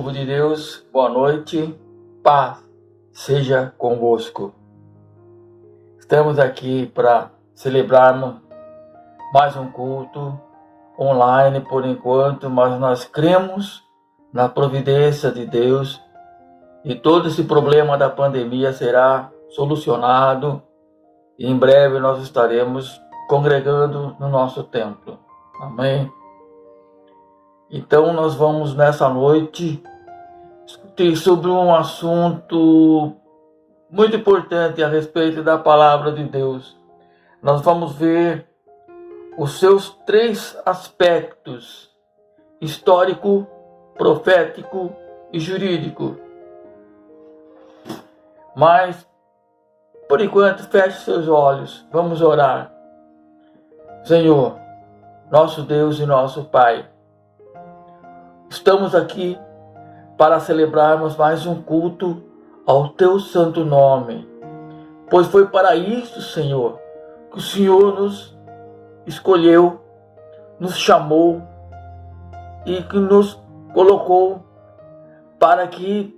povo de Deus, boa noite, paz seja convosco. Estamos aqui para celebrarmos mais um culto online por enquanto, mas nós cremos na providência de Deus e todo esse problema da pandemia será solucionado e em breve nós estaremos congregando no nosso templo. Amém? Então nós vamos nessa noite discutir sobre um assunto muito importante a respeito da palavra de Deus. Nós vamos ver os seus três aspectos: histórico, profético e jurídico. Mas, por enquanto, feche seus olhos, vamos orar. Senhor, nosso Deus e nosso Pai, estamos aqui para celebrarmos mais um culto ao Teu santo nome, pois foi para isso, Senhor, que o Senhor nos escolheu, nos chamou e que nos colocou para que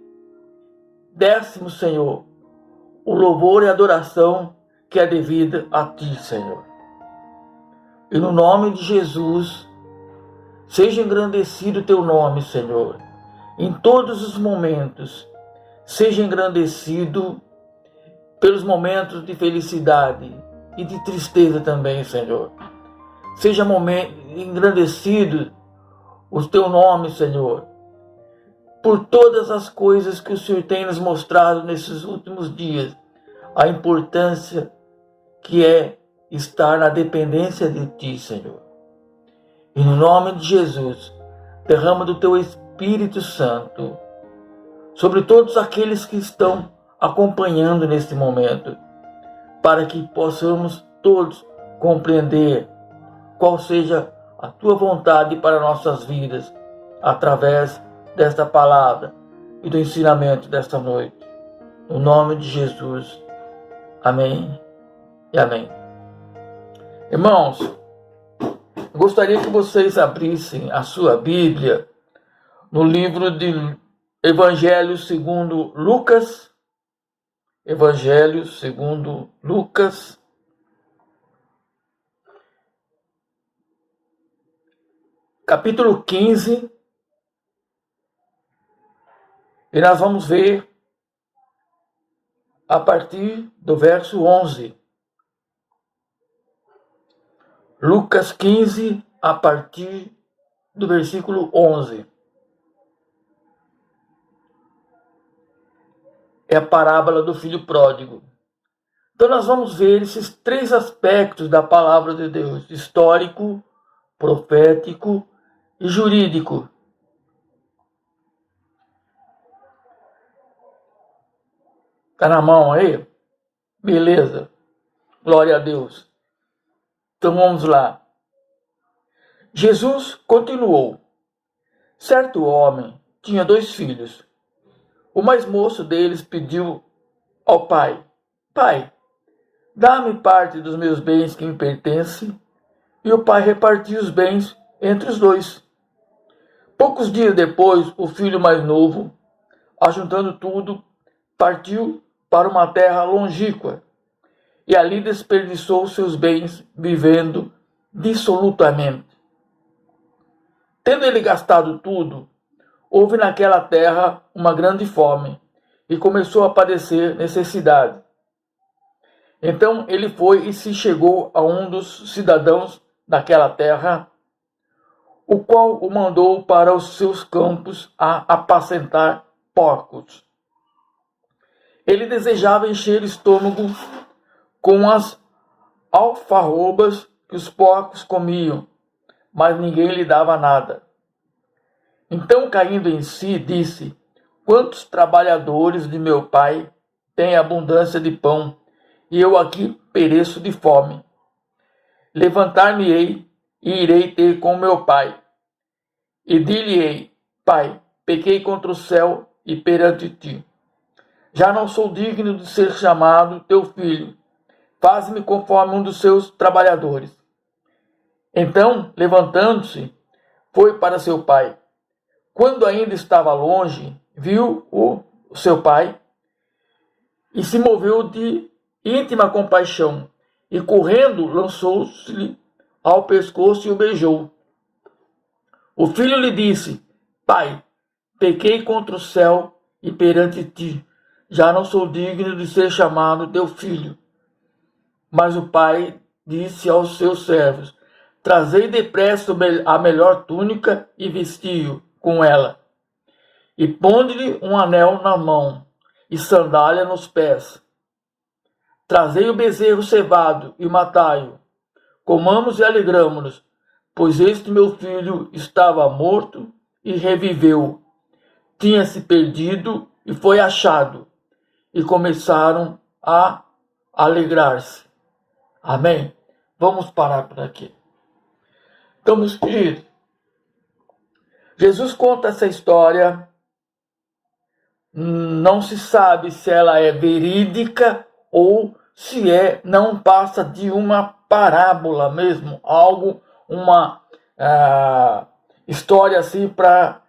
dessemos, Senhor, o louvor e a adoração que é devida a Ti, Senhor. E no nome de Jesus, seja engrandecido o Teu nome, Senhor, em todos os momentos. Seja engrandecido pelos momentos de felicidade e de tristeza também, Senhor. Seja engrandecido o Teu nome, Senhor, por todas as coisas que o Senhor tem nos mostrado nesses últimos dias. A importância que é estar na dependência de Ti, Senhor. E no nome de Jesus, derrama do Teu Espírito Santo sobre todos aqueles que estão acompanhando neste momento, para que possamos todos compreender qual seja a Tua vontade para nossas vidas, através desta palavra e do ensinamento desta noite. No nome de Jesus. Amém e amém. Irmãos, eu gostaria que vocês abrissem a sua Bíblia no livro de Evangelho segundo Lucas. Evangelho segundo Lucas. Capítulo 15. E nós vamos ver a partir do verso 11. Lucas 15, a partir do versículo 11. É a parábola do filho pródigo. Então nós vamos ver esses três aspectos da palavra de Deus: histórico, profético e jurídico. Está na mão aí? Beleza. Glória a Deus. Então vamos lá. Jesus continuou. Certo homem tinha 2 filhos. O mais moço deles pediu ao pai: Pai, dá-me parte dos meus bens que me pertencem. E o pai repartiu os bens entre os 2. Poucos dias depois, o filho mais novo, ajuntando tudo, partiu para uma terra longínqua e ali desperdiçou seus bens, vivendo dissolutamente. Tendo ele gastado tudo, houve naquela terra uma grande fome e começou a padecer necessidade. Então ele foi e se chegou a um dos cidadãos daquela terra, o qual o mandou para os seus campos a apacentar porcos. Ele desejava encher o estômago com as alfarrobas que os porcos comiam, mas ninguém lhe dava nada. Então, caindo em si, disse: Quantos trabalhadores de meu pai têm abundância de pão, e eu aqui pereço de fome. Levantar-me-ei e irei ter com meu pai. E dir-lhe-ei: Pai, pequei contra o céu e perante ti. Já não sou digno de ser chamado teu filho. Faz-me conforme um dos seus trabalhadores. Então, levantando-se, foi para seu pai. quando ainda estava longe, viu o seu pai e se moveu de íntima compaixão, e correndo lançou-se-lhe ao pescoço e o beijou. O filho lhe disse: Pai, pequei contra o céu e perante ti, já não sou digno de ser chamado teu filho. Mas o pai disse aos seus servos: Trazei depressa a melhor túnica e vestiu com ela, e ponde-lhe um anel na mão e sandália nos pés. Trazei o bezerro cevado e matai-o. Comamos e alegramo-nos, pois este meu filho estava morto e reviveu. Tinha se perdido e foi achado. E começaram a alegrar-se. Amém? Vamos parar por aqui. Então, meus queridos, Jesus conta essa história. Não se sabe se ela é verídica ou se não passa de uma parábola mesmo, algo, uma história assim para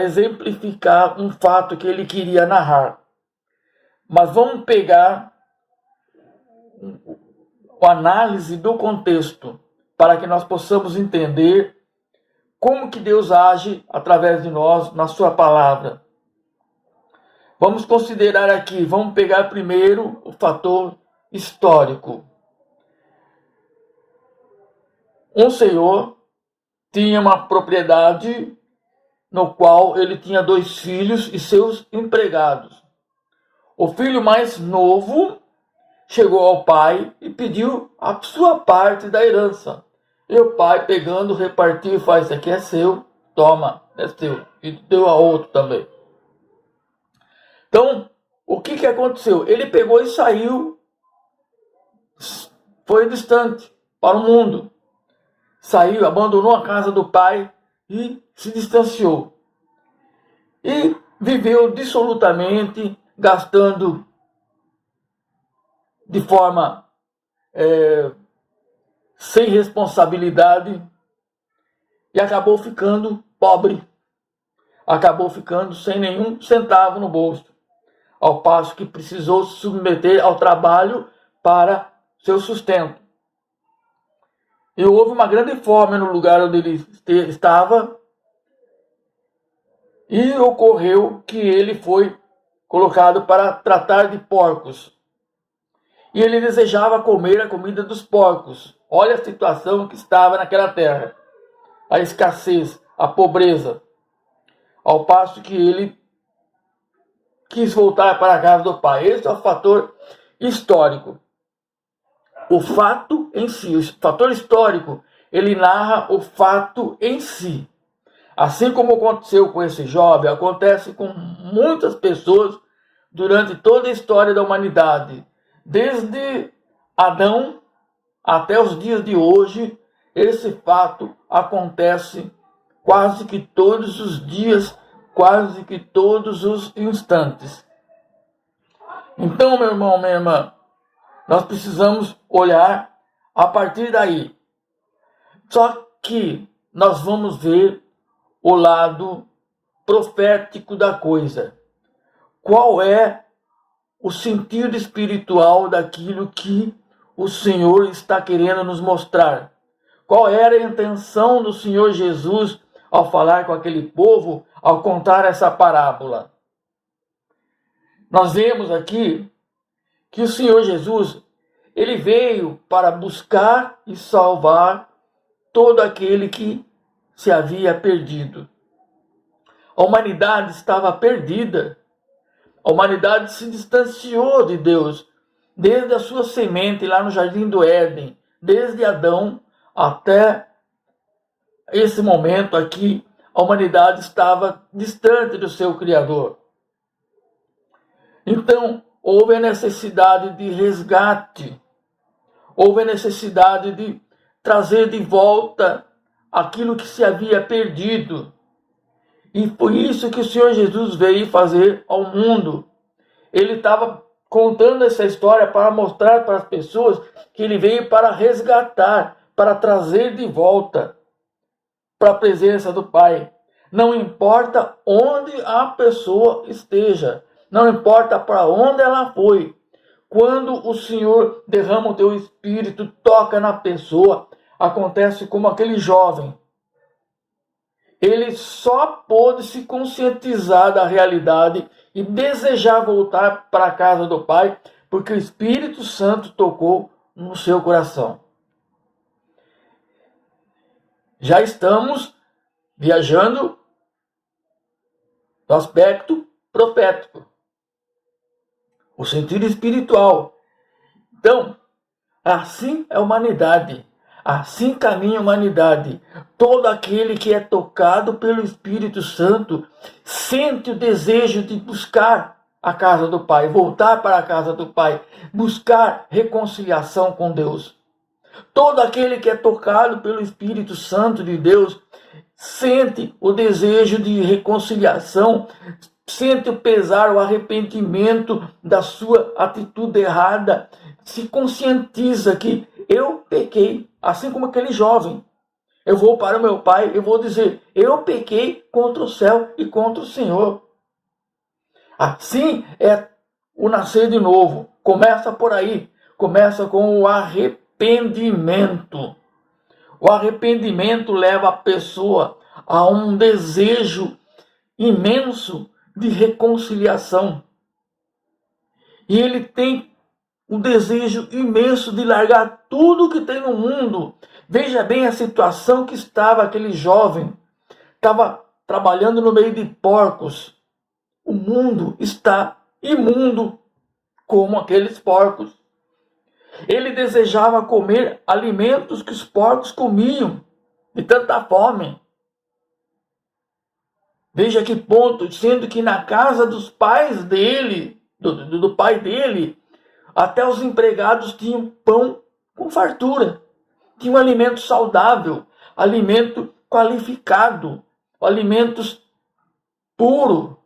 exemplificar um fato que ele queria narrar. Mas vamos pegar a análise do contexto para que nós possamos entender como que Deus age através de nós na sua palavra. Vamos considerar aqui, vamos pegar primeiro o fator histórico. Um senhor tinha uma propriedade no qual ele tinha 2 filhos e seus empregados. O filho mais novo chegou ao pai e pediu a sua parte da herança. E o pai, pegando, repartiu e faz: Isso aqui é seu, toma, é seu. E deu a outro também. Então, o que aconteceu? Ele pegou e saiu, foi distante para o mundo. Saiu, abandonou a casa do pai e se distanciou. E viveu dissolutamente, gastando de forma sem responsabilidade, e acabou ficando pobre. Acabou ficando sem nenhum centavo no bolso, ao passo que precisou se submeter ao trabalho para seu sustento. E houve uma grande fome no lugar onde ele estava, e ocorreu que ele foi colocado para tratar de porcos. E ele desejava comer a comida dos porcos. Olha a situação que estava naquela terra. A escassez, a pobreza. Ao passo que ele quis voltar para a casa do pai. Esse é o fator histórico. O fato em si, o fator histórico, ele narra o fato em si. Assim como aconteceu com esse jovem, acontece com muitas pessoas durante toda a história da humanidade. Desde Adão até os dias de hoje, esse fato acontece quase que todos os dias, quase que todos os instantes. Então, meu irmão, minha irmã, nós precisamos olhar a partir daí. Só que nós vamos ver o lado profético da coisa. Qual é o sentido espiritual daquilo que o Senhor está querendo nos mostrar? Qual era a intenção do Senhor Jesus ao falar com aquele povo, ao contar essa parábola? Nós vemos aqui que o Senhor Jesus, ele veio para buscar e salvar todo aquele que se havia perdido. A humanidade estava perdida. A humanidade se distanciou de Deus desde a sua semente lá no Jardim do Éden, desde Adão até esse momento aqui, a humanidade estava distante do seu Criador. Então, houve a necessidade de resgate, houve a necessidade de trazer de volta aquilo que se havia perdido. E foi isso que o Senhor Jesus veio fazer ao mundo. Ele estava contando essa história para mostrar para as pessoas que ele veio para resgatar, para trazer de volta para a presença do Pai. Não importa onde a pessoa esteja, não importa para onde ela foi. Quando o Senhor derrama o teu espírito, toca na pessoa, acontece como aquele jovem. Ele só pôde se conscientizar da realidade e desejar voltar para a casa do Pai, porque o Espírito Santo tocou no seu coração. Já estamos viajando no aspecto profético, o sentido espiritual. Então, assim é a humanidade, assim caminha a humanidade. Todo aquele que é tocado pelo Espírito Santo sente o desejo de buscar a casa do Pai, voltar para a casa do Pai, buscar reconciliação com Deus. Todo aquele que é tocado pelo Espírito Santo de Deus sente o desejo de reconciliação, sente o pesar, o arrependimento da sua atitude errada, se conscientiza que eu pequei, assim como aquele jovem. Eu vou para o meu pai, eu vou dizer, eu pequei contra o céu e contra o Senhor. Assim é o nascer de novo. Começa por aí, começa com o arrependimento. O arrependimento leva a pessoa a um desejo imenso de reconciliação. E ele tem um desejo imenso de largar tudo que tem no mundo. Veja bem a situação que estava aquele jovem. Estava trabalhando no meio de porcos. O mundo está imundo como aqueles porcos. Ele desejava comer alimentos que os porcos comiam, de tanta fome. Veja que ponto, sendo que na casa dos pais dele, do pai dele, até os empregados tinham pão com fartura. Tinham alimento saudável, alimento qualificado, alimentos puro.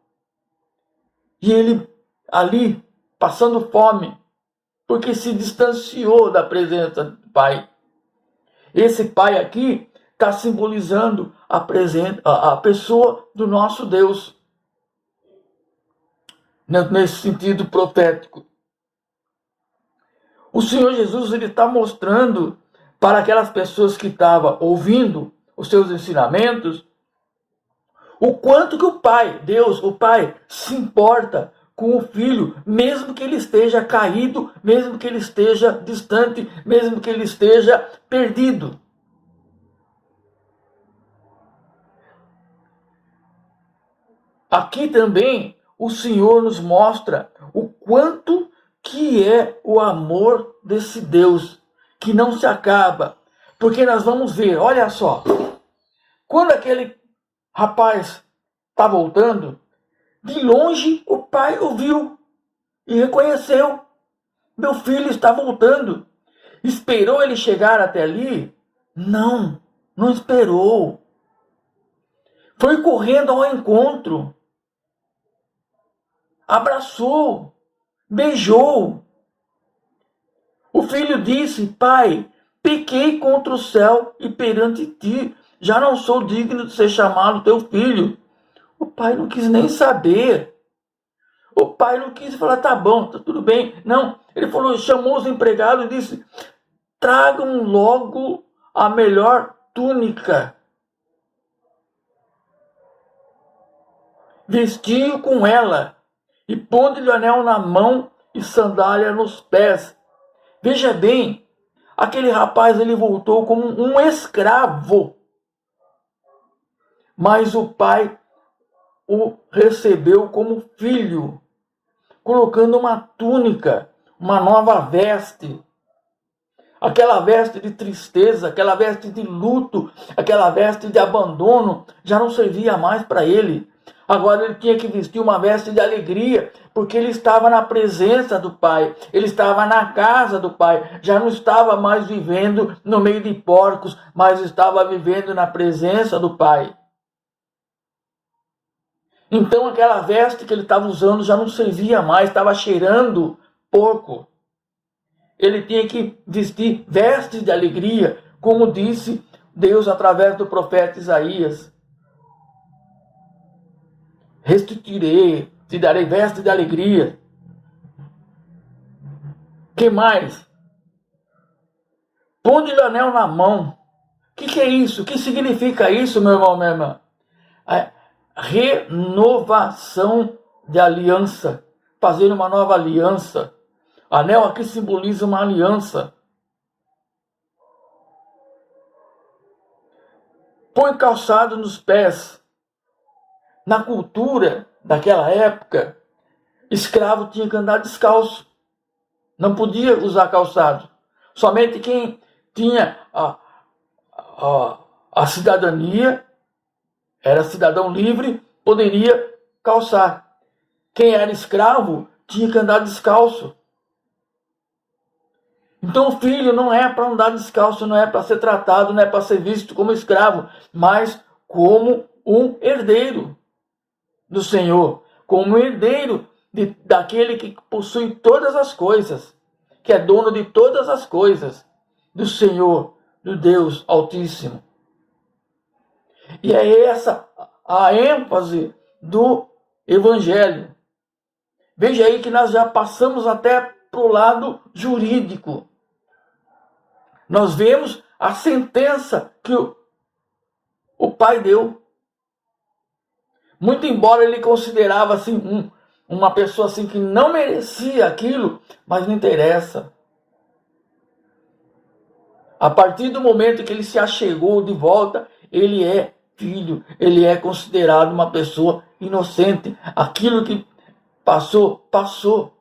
E ele ali, passando fome, porque se distanciou da presença do Pai. Esse Pai aqui está simbolizando a pessoa do nosso Deus, nesse sentido profético. O Senhor Jesus está mostrando para aquelas pessoas que estavam ouvindo os seus ensinamentos, o quanto que o Pai, Deus, o Pai, se importa com o filho, mesmo que ele esteja caído, mesmo que ele esteja distante, mesmo que ele esteja perdido. Aqui também o Senhor nos mostra o quanto que é o amor desse Deus, que não se acaba. Porque nós vamos ver, olha só, quando aquele rapaz está voltando, de longe o pai o viu e reconheceu. Meu filho está voltando. Esperou ele chegar até ali? Não, não esperou. Foi correndo ao encontro. Abraçou, beijou. O filho disse, pai, pequei contra o céu e perante ti, já não sou digno de ser chamado teu filho. O pai não quis nem saber. O pai não quis falar, tá bom, tá tudo bem. Não, ele falou, chamou os empregados e disse, tragam logo a melhor túnica. Vestiu com ela e pondo-lhe o anel na mão e sandália nos pés. Veja bem, aquele rapaz ele voltou como um escravo. Mas o pai o recebeu como filho, colocando uma túnica, uma nova veste. Aquela veste de tristeza, aquela veste de luto, aquela veste de abandono, já não servia mais para ele. Agora ele tinha que vestir uma veste de alegria, porque ele estava na presença do Pai, ele estava na casa do Pai, já não estava mais vivendo no meio de porcos, mas estava vivendo na presença do Pai. Então aquela veste que ele estava usando já não servia mais, estava cheirando porco. Ele tinha que vestir vestes de alegria, como disse Deus através do profeta Isaías. restituirei, te darei veste de alegria. Que mais? Põe-lhe o anel na mão. O que é isso? O que significa isso, meu irmão, minha irmã? É renovação de aliança. Fazer uma nova aliança. Anel aqui simboliza uma aliança. Põe calçado nos pés. Na cultura daquela época, escravo tinha que andar descalço. Não podia usar calçado. Somente quem tinha a cidadania, era cidadão livre, poderia calçar. Quem era escravo tinha que andar descalço. Então o filho não é para andar descalço, não é para ser tratado, não é para ser visto como escravo, mas como um herdeiro do Senhor, como um herdeiro daquele que possui todas as coisas, que é dono de todas as coisas, do Senhor, do Deus Altíssimo. E é essa a ênfase do Evangelho. Veja aí que nós já passamos até para o lado jurídico. Nós vemos a sentença que o pai deu. Muito embora ele considerava assim uma pessoa assim que não merecia aquilo, mas não interessa. A partir do momento que ele se achegou de volta, ele é filho, ele é considerado uma pessoa inocente. Aquilo que passou, passou.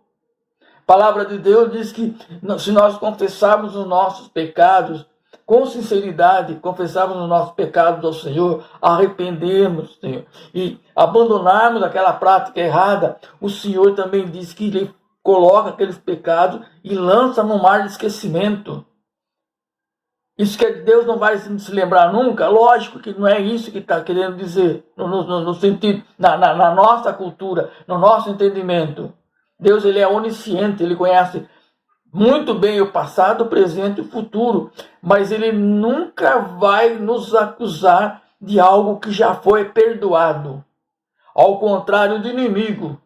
A palavra de Deus diz que se nós confessarmos os nossos pecados, com sinceridade, confessarmos os nossos pecados ao Senhor, arrependermos, Senhor, e abandonarmos aquela prática errada, o Senhor também diz que Ele coloca aqueles pecados e lança no mar de esquecimento. Isso que Deus não vai se lembrar nunca? Lógico que não é isso que está querendo dizer, no sentido, na nossa cultura, no nosso entendimento. Deus, Ele é onisciente, Ele conhece muito bem o passado, o presente e o futuro, mas Ele nunca vai nos acusar de algo que já foi perdoado. Ao contrário do inimigo.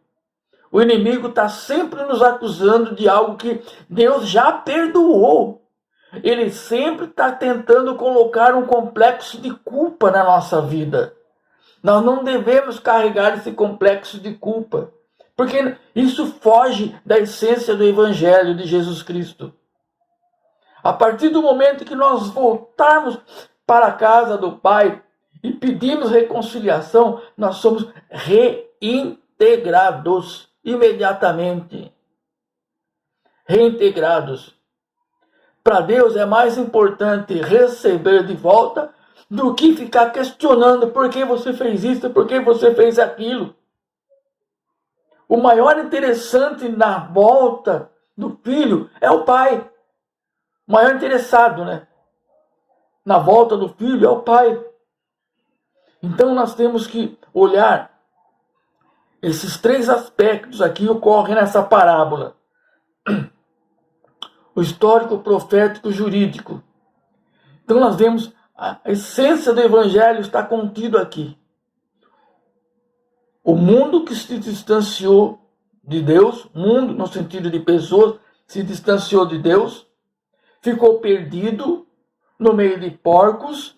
O inimigo está sempre nos acusando de algo que Deus já perdoou. Ele sempre está tentando colocar um complexo de culpa na nossa vida. Nós não devemos carregar esse complexo de culpa, porque isso foge da essência do Evangelho de Jesus Cristo. A partir do momento que nós voltarmos para a casa do Pai e pedimos reconciliação, nós somos reintegrados imediatamente. Reintegrados. Para Deus é mais importante receber de volta do que ficar questionando por que você fez isso, por que você fez aquilo. O maior interessante na volta do filho é o pai. O maior interessado, né? Na volta do filho é o pai. Então nós temos que olhar esses três aspectos aqui ocorrem nessa parábola. O histórico, o profético, o jurídico. Então nós vemos a essência do Evangelho está contido aqui. O mundo que se distanciou de Deus, mundo no sentido de pessoas, se distanciou de Deus, ficou perdido no meio de porcos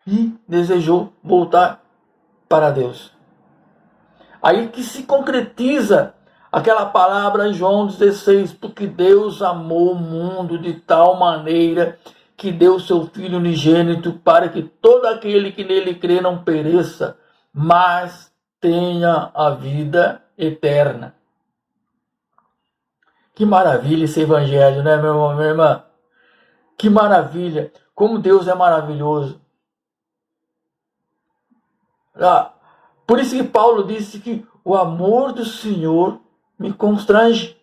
e desejou voltar para Deus. Aí que se concretiza aquela palavra em João 16, porque Deus amou o mundo de tal maneira que deu seu Filho unigênito para que todo aquele que nele crê não pereça, mas tenha a vida eterna. Que maravilha esse Evangelho, né, meu irmão, minha irmã? Que maravilha! Como Deus é maravilhoso. Por isso que Paulo disse que o amor do Senhor me constrange.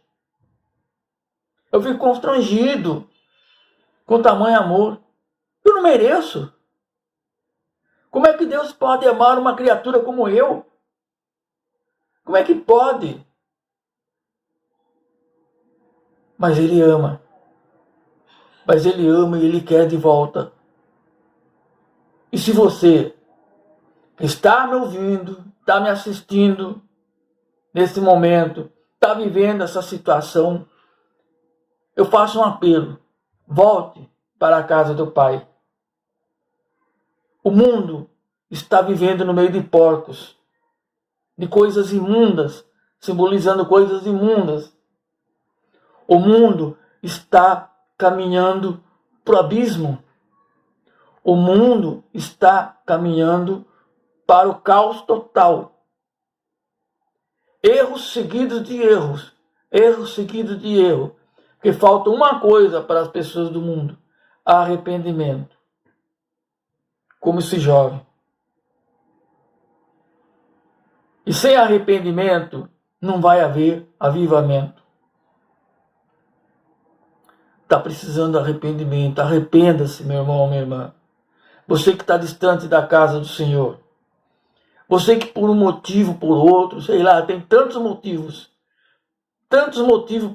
Eu fico constrangido com tamanho amor. Eu não mereço. Como é que Deus pode amar uma criatura como eu? Como é que pode? Mas Ele ama. Mas Ele ama e Ele quer de volta. E se você está me ouvindo está me assistindo nesse momento, está vivendo essa situação, eu faço um apelo: volte para a casa do Pai. O mundo está vivendo no meio de porcos, de coisas imundas, simbolizando coisas imundas. O mundo está caminhando para o abismo. O mundo está caminhando para o caos total. Erros seguidos de erros. Erros seguidos de erro. Porque falta uma coisa para as pessoas do mundo: arrependimento. Como esse jovem. E sem arrependimento não vai haver avivamento. Está precisando de arrependimento. Arrependa-se, meu irmão, minha irmã. Você que está distante da casa do Senhor. Você que por um motivo, por outro, sei lá, tem tantos motivos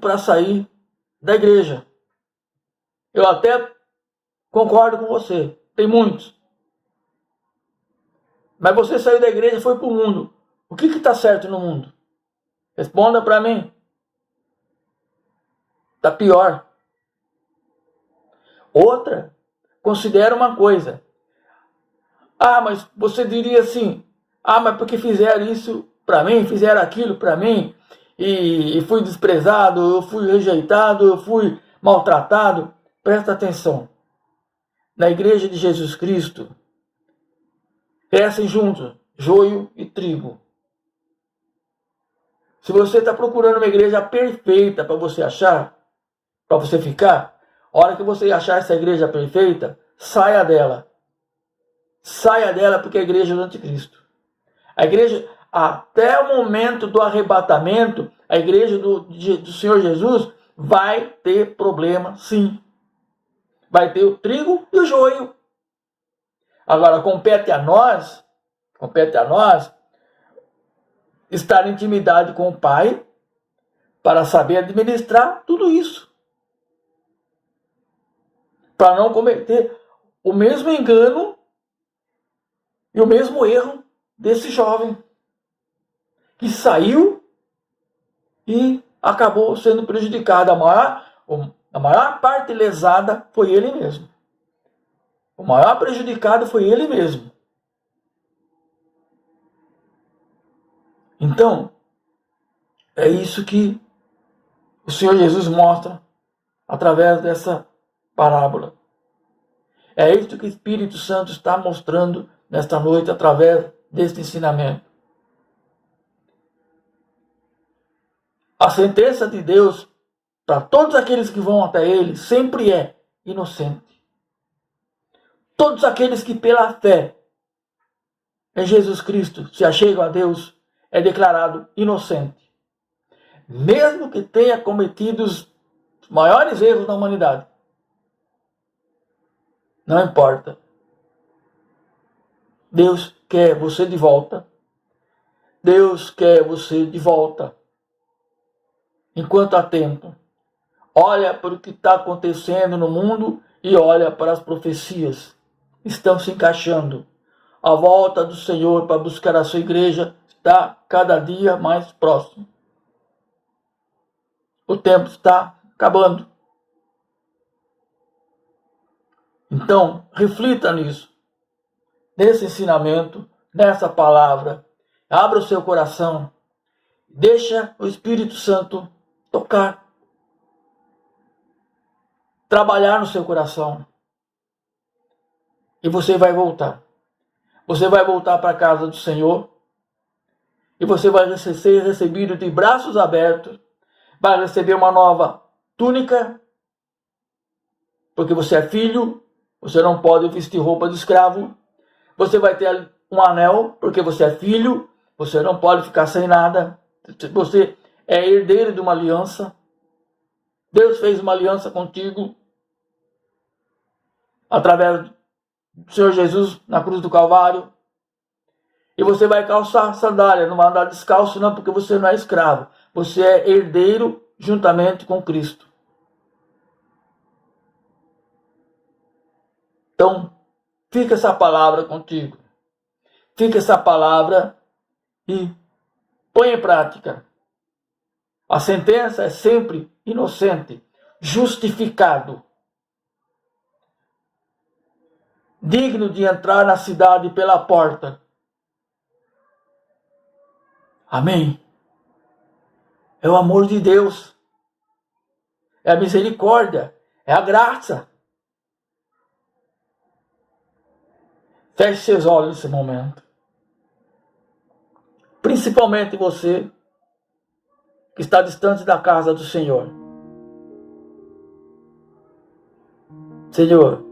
para sair da igreja. Eu até concordo com você, tem muitos. Mas você saiu da igreja e foi para o mundo. O que está certo no mundo? Responda para mim. Está pior. Outra, considera uma coisa. Ah, mas você diria assim: ah, mas porque fizeram isso para mim, fizeram aquilo para mim, e fui desprezado, eu fui rejeitado, eu fui maltratado. Presta atenção. Na igreja de Jesus Cristo, crescem juntos joio e trigo. Se você está procurando uma igreja perfeita para você achar, para você ficar, a hora que você achar essa igreja perfeita, saia dela. Saia dela, porque é a igreja do anticristo. A igreja, até o momento do arrebatamento, a igreja do Senhor Jesus vai ter problema, sim. Vai ter o trigo e o joio. Agora, compete a nós estar em intimidade com o Pai para saber administrar tudo isso. Para não cometer o mesmo engano e o mesmo erro desse jovem que saiu e acabou sendo prejudicado. A maior parte lesada foi ele mesmo. O maior prejudicado foi ele mesmo. Então, é isso que o Senhor Jesus mostra através dessa parábola. É isso que o Espírito Santo está mostrando nesta noite através deste ensinamento. A sentença de Deus para todos aqueles que vão até Ele sempre é inocente. Todos aqueles que pela fé em Jesus Cristo se achegam a Deus é declarado inocente. Mesmo que tenha cometido os maiores erros da humanidade. Não importa. Deus quer você de volta. Deus quer você de volta. Enquanto há tempo. Olha para o que está acontecendo no mundo e olha para as profecias. Estão se encaixando. A volta do Senhor para buscar a sua igreja está cada dia mais próximo. O tempo está acabando. Então, reflita nisso. Nesse ensinamento, nessa palavra. Abra o seu coração. Deixa o Espírito Santo tocar. Trabalhar no seu coração. E você vai voltar. Você vai voltar para a casa do Senhor. E você vai ser recebido de braços abertos. Vai receber uma nova túnica. Porque você é filho. Você não pode vestir roupa de escravo. Você vai ter um anel. Porque você é filho. Você não pode ficar sem nada. Você é herdeiro de uma aliança. Deus fez uma aliança contigo. Através do Senhor Jesus na cruz do Calvário. E você vai calçar sandália. Não vai andar descalço não, porque você não é escravo. Você é herdeiro juntamente com Cristo. Então, fica essa palavra contigo. Fica essa palavra e põe em prática. A sentença é sempre inocente, justificado, digno de entrar na cidade pela porta. Amém. É o amor de Deus, é a misericórdia, é a graça. Feche seus olhos nesse momento. Principalmente você que está distante da casa do Senhor. Senhor,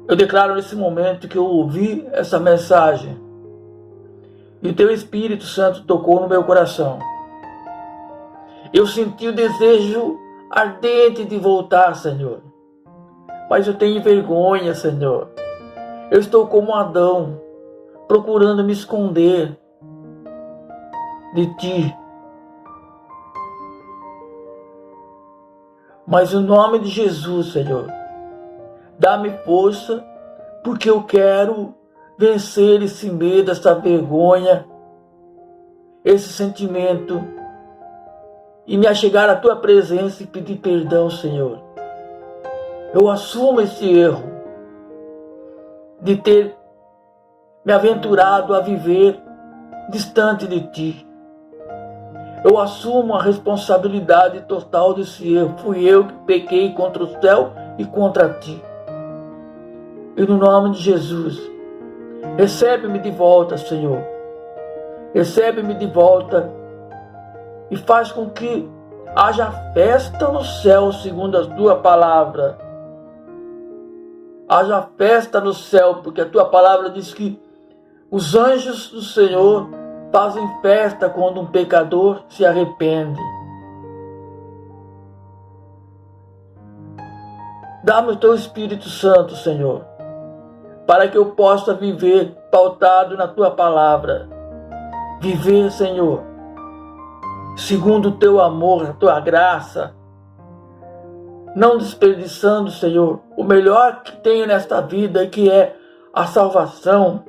eu declaro nesse momento que eu ouvi essa mensagem e o Teu Espírito Santo tocou no meu coração. Eu senti o desejo ardente de voltar, Senhor. Mas eu tenho vergonha, Senhor. Eu estou como Adão, procurando me esconder de Ti. Mas em nome de Jesus, Senhor, dá-me força, porque eu quero vencer esse medo, essa vergonha, esse sentimento, e me achegar à Tua presença e pedir perdão, Senhor. Eu assumo esse erro de ter me aventurado a viver distante de Ti. Eu assumo a responsabilidade total desse erro. Fui eu que pequei contra o céu e contra Ti. E no nome de Jesus, recebe-me de volta, Senhor. Recebe-me de volta e faz com que haja festa no céu, segundo a Tua palavra. Haja festa no céu, porque a Tua palavra diz que os anjos do Senhor fazem festa quando um pecador se arrepende. Dá-me o Teu Espírito Santo, Senhor, para que eu possa viver pautado na Tua palavra. Viver, Senhor, segundo o Teu amor, a Tua graça, não desperdiçando, Senhor, o melhor que tenho nesta vida, que é a salvação.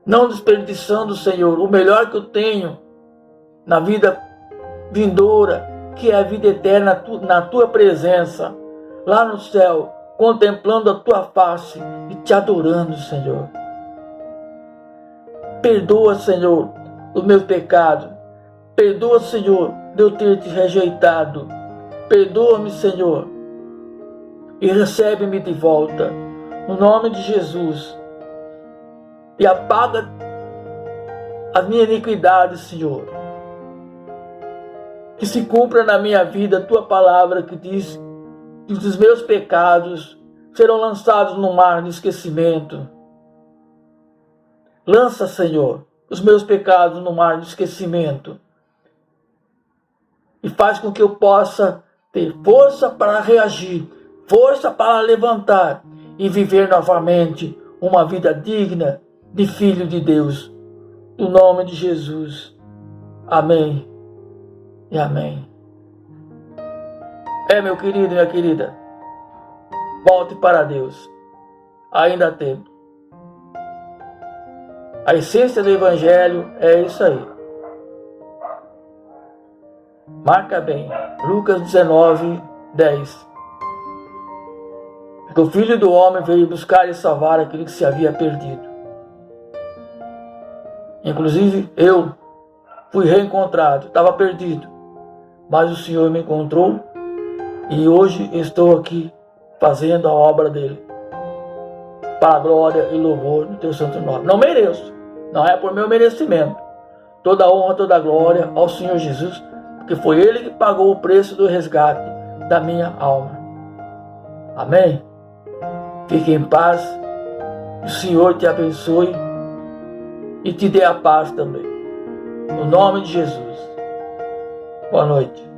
Não desperdiçando, Senhor, o melhor que eu tenho na vida vindoura, que é a vida eterna na Tua presença, lá no céu, contemplando a Tua face e Te adorando, Senhor. Perdoa, Senhor, os meus pecados. Perdoa, Senhor, de eu ter Te rejeitado. Perdoa-me, Senhor, e recebe-me de volta, no nome de Jesus. E apaga as minhas iniquidades, Senhor. Que se cumpra na minha vida a Tua palavra que diz que os meus pecados serão lançados no mar de esquecimento. Lança, Senhor, os meus pecados no mar de esquecimento. E faz com que eu possa ter força para reagir, força para levantar e viver novamente uma vida digna de filho de Deus. No nome de Jesus. Amém e amém. Meu querido e minha querida, volte para Deus. Ainda há tempo. A essência do Evangelho é isso aí. Marca bem, Lucas 19, 10. Porque o Filho do Homem veio buscar e salvar aquele que se havia perdido. Inclusive, eu fui reencontrado, estava perdido. Mas o Senhor me encontrou e hoje estou aqui fazendo a obra dele. Para a glória e louvor do Teu santo nome. Não mereço, não é por meu merecimento. Toda a honra, toda a glória ao Senhor Jesus, porque foi Ele que pagou o preço do resgate da minha alma. Amém? Fique em paz, o Senhor te abençoe e te dê a paz também. No nome de Jesus. Boa noite.